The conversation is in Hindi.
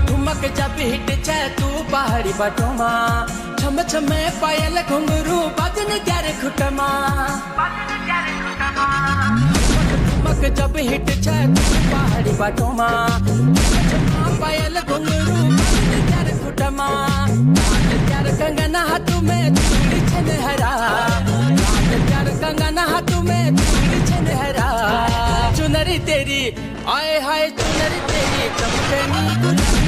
ठुमक जब हिट छे तू पहाड़ी बटोमा छम छमे पायल घुंघरू बजन ग्यारे खुटमा ठुमक जब हिट छे तू पहाड़ी बटोमा पायल घुंघरू बजन ग्यारे खुटमा प्यार कंगना हाथू में चूड़ी छन हरा प्यार कंगना हाथू में चूड़ी छन हरा चुनरी तेरी आए हाय चुनरी तेरी चमकनी गुलाबी